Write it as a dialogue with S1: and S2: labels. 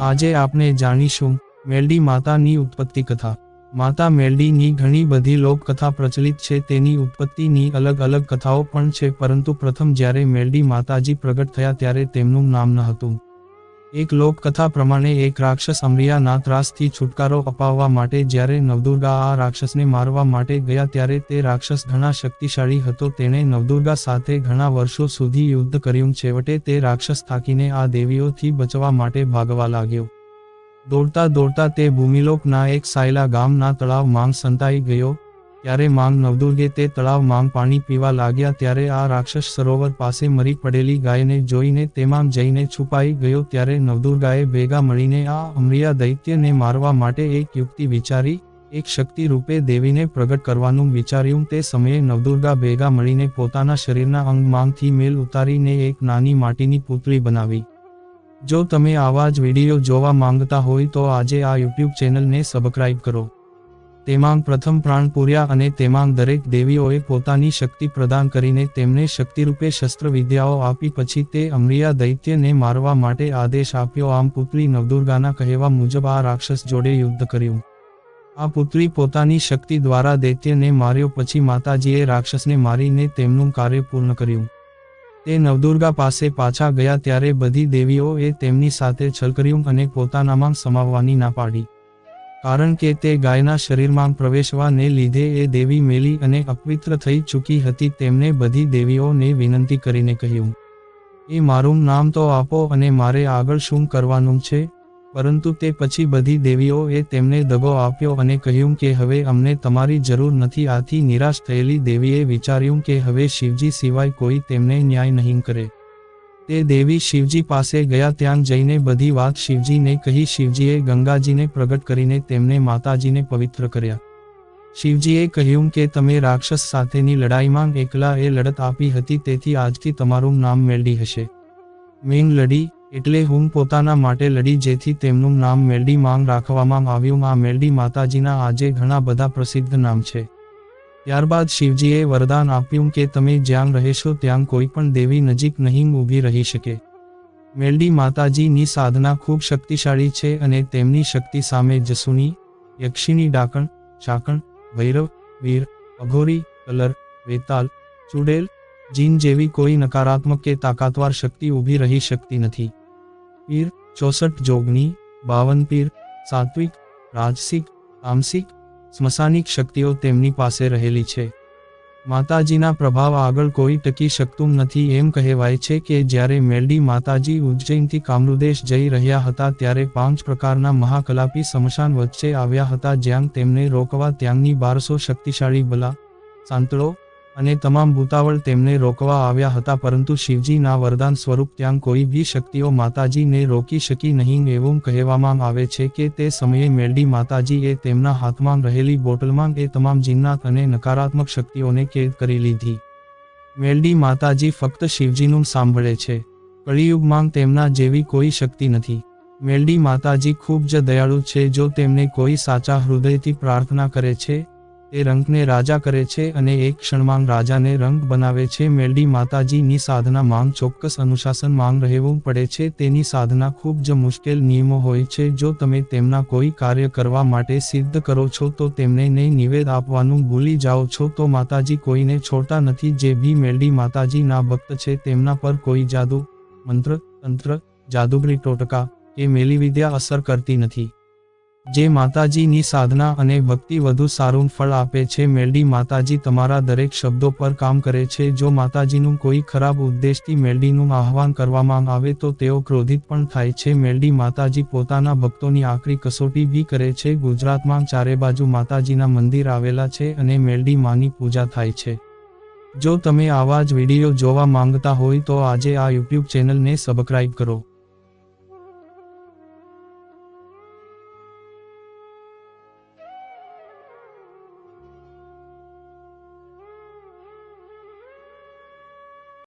S1: આજે આપણે જાણીશું મેલડી માતાની ઉત્પત્તિ કથા। માતા મેલડીની ઘણી બધી લોકકથા પ્રચલિત છે, તેની ઉત્પત્તિની અલગ અલગ કથાઓ પણ છે, પરંતુ પ્રથમ જ્યારે મેલડી માતાજી પ્રગટ થયા ત્યારે તેમનું નામ ન હતું। એક લોકકથા પ્રમાણે એક રાક્ષસ અમરિયાના ત્રાસથી છુટકારો અપાવવા માટે જ્યારે નવદુર્ગા આ રાક્ષસને મારવા માટે ગયા ત્યારે તે રાક્ષસ ઘણા શક્તિશાળી હતો। તેણે નવદુર્ગા સાથે ઘણા વર્ષો સુધી યુદ્ધ કર્યું। છેવટે તે રાક્ષસ થાકીને આ દેવીઓથી બચવા માટે ભાગવા લાગ્યો। દોડતા દોડતા તે ભૂમિલોકના એક સાયલા ગામના તળાવ માંગ સંતાઈ ગયો। ત્યારે માંગ નવદુર્ગે તે તળાવ માંગ પાણી પીવા લાગ્યા ત્યારે આ રાક્ષસ સરોવર પાસે મરી પડેલી ગાયને જોઈને તેમાં જઈને છુપાઈ ગયો। ત્યારે નવદુર્ગાએ ભેગા મળીને આ અમરિયા દૈત્યને મારવા માટે એક યુક્તિ વિચારી, એક શક્તિ રૂપે દેવીને પ્રગટ કરવાનું વિચાર્યું। તે સમયે નવદુર્ગા ભેગા મળીને પોતાના શરીરના અંગ માંગથી મેલ ઉતારીને એક નાની માટીની પુતળી બનાવી। જો તમે આવા જ વિડીયો જોવા માંગતા હોય તો આજે આ યુટ્યુબ ચેનલને સબસ્ક્રાઇબ કરો। તેમાં પ્રથમ પ્રાણ પૂર્યા અને તેમાં દરેક દેવીઓએ પોતાની શક્તિ પ્રદાન કરીને તેમને શક્તિરૂપે શસ્ત્ર વિદ્યાઓ આપી। પછી તે અમરિયા દૈત્યને મારવા માટે આદેશ આપ્યો। આમ પુત્રી નવદુર્ગાના કહેવા મુજબ આ રાક્ષસ જોડે યુદ્ધ કર્યું। આ પુત્રી પોતાની શક્તિ દ્વારા દૈત્યને માર્યો। પછી માતાજીએ રાક્ષસને મારીને તેમનું કાર્ય પૂર્ણ કર્યું। તે નવદુર્ગા પાસે પાછા ગયા ત્યારે બધી દેવીઓએ તેમની સાથે છલ કર્યું અને પોતાનામાં સમાવવાની ના પાડી, કારણ કે તે ગાયના શરીરમાં પ્રવેશવાને લીધે એ દેવી મેલી અને અપવિત્ર થઈ ચૂકી હતી। તેમણે બધી દેવીઓને વિનંતી કરીને કહ્યું, એ મારું નામ તો આપો અને મારે આગળ શું કરવાનું છે? પરંતુ તે પછી બધી દેવીઓએ તેમને દગો આપ્યો અને કહ્યું કે હવે અમને તમારી જરૂર નથી। આથી નિરાશ થયેલી દેવીએ વિચાર્યું કે હવે શિવજી સિવાય કોઈ તેમને ન્યાય નહીં કરે। તે દેવી શિવજી પાસે ગયા। ત્યાં જઈને બધી વાત શિવજીને કહી। શિવજીએ ગંગાજીને પ્રગટ કરીને તેમને માતાજીને પવિત્ર કર્યા। શિવજીએ કહ્યું કે તમે રાક્ષસ સાથેની લડાઈમાં એકલા એ લડત આપી હતી, તેથી આજથી તમારું નામ મેલડી હશે। મેં લડી એટલે હું પોતાના માટે લડી, જેથી તેમનું નામ મેલડી માંગ રાખવામાં આવ્યું। આ મેલડી માતાજીના આજે ઘણા બધા પ્રસિદ્ધ નામ છે। ત્યારબાદ શિવજીએ વરદાન આપ્યું કે તમે જ્યાં રહેશો ત્યાં કોઈ પણ દેવી નજીક નહીં ઊભી રહી શકે। મેલડી માતાજીની સાધના ખૂબ શક્તિશાળી છે અને તેમની શક્તિ સામે જસુની, યક્ષિણી, ડાકણ, ચાકણ, ભૈરવ, વીર, અઘોરી, કલર, વેતાલ, ચુડેલ, જીન જેવી કોઈ નકારાત્મક કે તાકાતવાર શક્તિ ઊભી રહી શકતી નથી। પીર 64 જોગની, 52 પીર, સાત્વિક, રાજસિક, તામસિક, સ્મશાનિક શક્તિઓ તેમની પાસે રહેલી છે। માતાજીના પ્રભાવ આગળ કોઈ ટકી શકતું નથી। એમ કહેવાય છે કે જ્યારે મેલડી માતાજી ઉજ્જૈનથી કામરૂદેશ જઈ રહ્યા હતા ત્યારે 5 પ્રકારના મહાકલાપી સ્મશાન વચ્ચે આવ્યા હતા, જ્યાં તેમને રોકવા ત્યાંની 1200 શક્તિશાળી બલા, સાંતળો અને તમામ ભૂતાવળ તેમને રોકવા આવ્યા હતા, પરંતુ શિવજીના વરદાન સ્વરૂપ ત્યાં કોઈ બી શક્તિઓ માતાજીને રોકી શકી નહીં। એવું કહેવામાં આવે છે કે તે સમયે મેલડી માતાજીએ તેમના હાથમાં રહેલી બોટલમાં એ તમામ જિન્નાત અને નકારાત્મક શક્તિઓને કેદ કરી લીધી। મેલડી માતાજી ફક્ત શિવજીનું સાંભળે છે। કળિયુગમાં તેમના જેવી કોઈ શક્તિ નથી। મેલડી માતાજી ખૂબ જ દયાળુ છે। જો તેમને કોઈ સાચા હૃદયથી પ્રાર્થના કરે છે, તે રંકને રાજા કરે છે અને એક ક્ષણમાં રાજાને રંક બનાવે છે। મેલડી માતાજીની સાધના માંગ ચોક્કસ અનુશાસન માંગ રહેવું પડે છે। તેની સાધના ખૂબ જ મુશ્કેલ નિયમો હોય છે। જો તમે તેમના કોઈ કાર્ય કરવા માટે સિદ્ધ કરો છો તો તેમને નિવેદ આપવાનું ભૂલી જાઓ છો તો માતાજી કોઈને છોડતા નથી। જે ભી મેલડી માતાજીના ભક્ત છે તેમના પર કોઈ જાદુ, મંત્ર, તંત્ર, જાદુગરી ટોટકા કે મેલી વિદ્યા અસર કરતી નથી। જે માતાજીની સાધના અને ભક્તિ વધુ સારું ફળ આપે છે। મેલડી માતાજી તમારા દરેક શબ્દો પર કામ કરે છે। જો માતાજીનું કોઈ ખરાબ ઉદ્દેશથી મેલડીનું આહવાન કરવામાં આવે તો તેઓ ક્રોધિત પણ થાય છે। મેલડી માતાજી પોતાના ભક્તોની આકરી કસોટી બી કરે છે। ગુજરાતમાં ચારે બાજુ માતાજીના મંદિર આવેલા છે અને મેલડી માની પૂજા થાય છે। જો તમે આવા જ વિડીયો જોવા માંગતા હોય તો આજે આ યુટ્યુબ ચેનલને સબસ્ક્રાઇબ કરો।